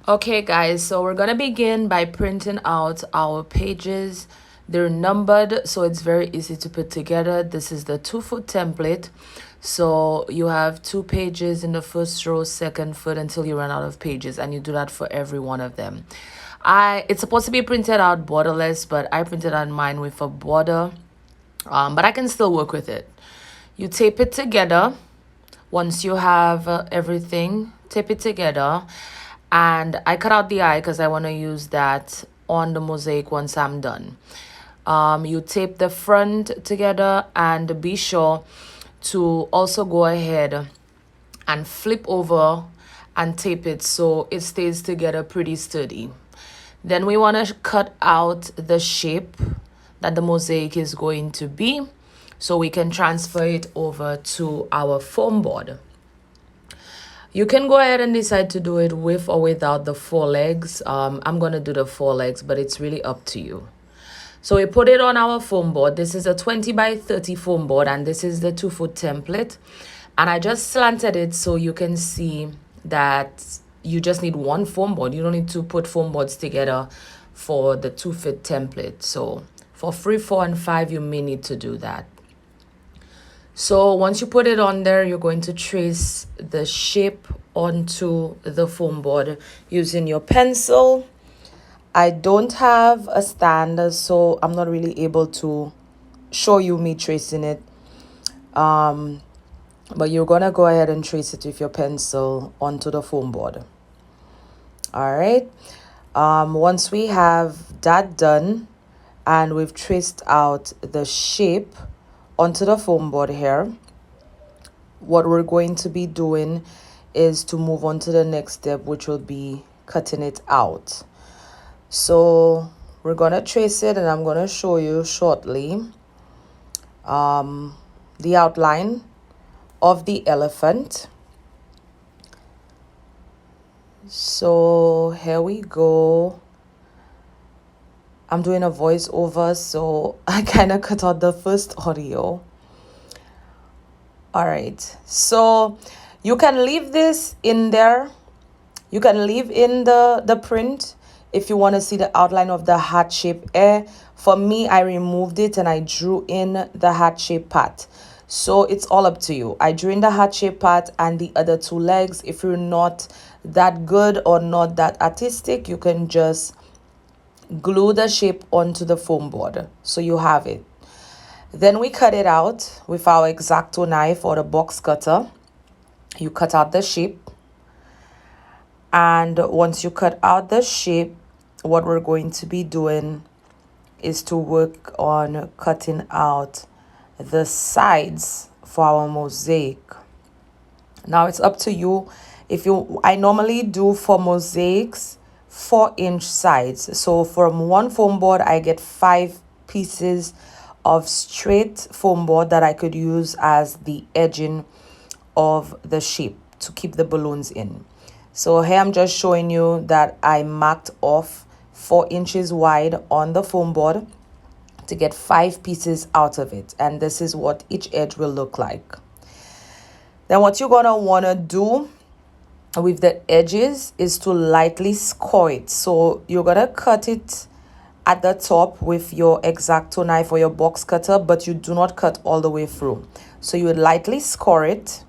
Okay, guys, so we're gonna begin by printing out our pages. They're numbered, so it's very easy to put together. This is the 2-foot template. So you have 2 pages in the first row, second foot until you run out of pages, and you do that for every one of them. It's supposed to be printed out borderless, but I printed out mine with a border. But I can still work with it. You tape it together. Once you have everything, tape it together. And I cut out the eye because I want to use that on the mosaic once I'm done. You tape the front together, and be sure to also go ahead and flip over and tape it so it stays together pretty sturdy. Then we want to cut out the shape that the mosaic is going to be so we can transfer it over to our foam board. You can go ahead and decide to do it with or without the 4 legs. I'm going to do the 4 legs, but it's really up to you. So we put it on our foam board. This is a 20 by 30 foam board, and this is the 2-foot template. And I just slanted it so you can see that you just need 1 foam board. You don't need to put foam boards together for the 2-foot template. So for 3, 4, and 5, you may need to do that. So once you put it on there, you're going to trace the shape onto the foam board using your pencil. I don't have a stand, so I'm not really able to show you me tracing it. But you're going to go ahead and trace it with your pencil onto the foam board. All right. Once we have that done and we've traced out the shape onto the foam board here, what we're going to be doing is to move on to the next step, which will be cutting it out. So we're going to trace it, and I'm going to show you shortly the outline of the elephant. So here we go. I'm doing a voiceover, so I kind of cut out the first audio. All right, so you can leave this in there. You can leave in the print if you want to see the outline of the heart shape air. For me, I removed it and I drew in the heart shape part. So it's all up to you. I drew in the heart shape part and the other 2 legs. If you're not that good or not that artistic, you can just glue the shape onto the foam board so you have it. Then we cut it out with our X-Acto knife or the box cutter. You cut out the shape, and once you cut out the shape, what we're going to be doing is to work on cutting out the sides for our mosaic. Now it's up to you. I normally do for mosaics 4-inch sides. So from 1 foam board, I get 5 pieces of straight foam board that I could use as the edging of the shape to keep the balloons in. So here I'm just showing you that I marked off 4 inches wide on the foam board to get 5 pieces out of it. And this is what each edge will look like. Then what you're gonna wanna do with the edges is to lightly score it. So you're gonna cut it at the top with your X-Acto knife or your box cutter, but you do not cut all the way through. So you would lightly score it,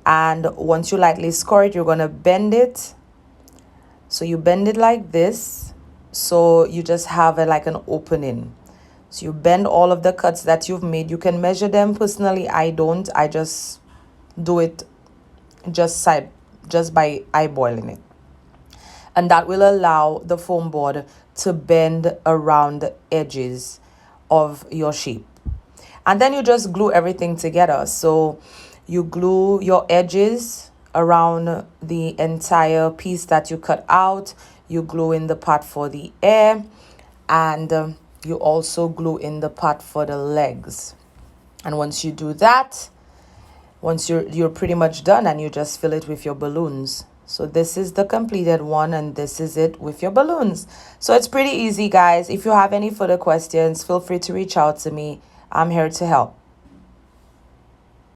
and once you lightly score it, you're gonna bend it. So you bend it like this, so you just have like an opening. So you bend all of the cuts that you've made. You can measure them. Personally, I don't. I just do it just by eyeballing it, and that will allow the foam board to bend around the edges of your shape. And then you just glue everything together. So you glue your edges around the entire piece that you cut out. You glue in the part for the air, and you also glue in the part for the legs. And once you do that, once you're pretty much done, and you just fill it with your balloons. So this is the completed one, and this is it with your balloons. So it's pretty easy, guys. If you have any further questions, feel free to reach out to me. I'm here to help.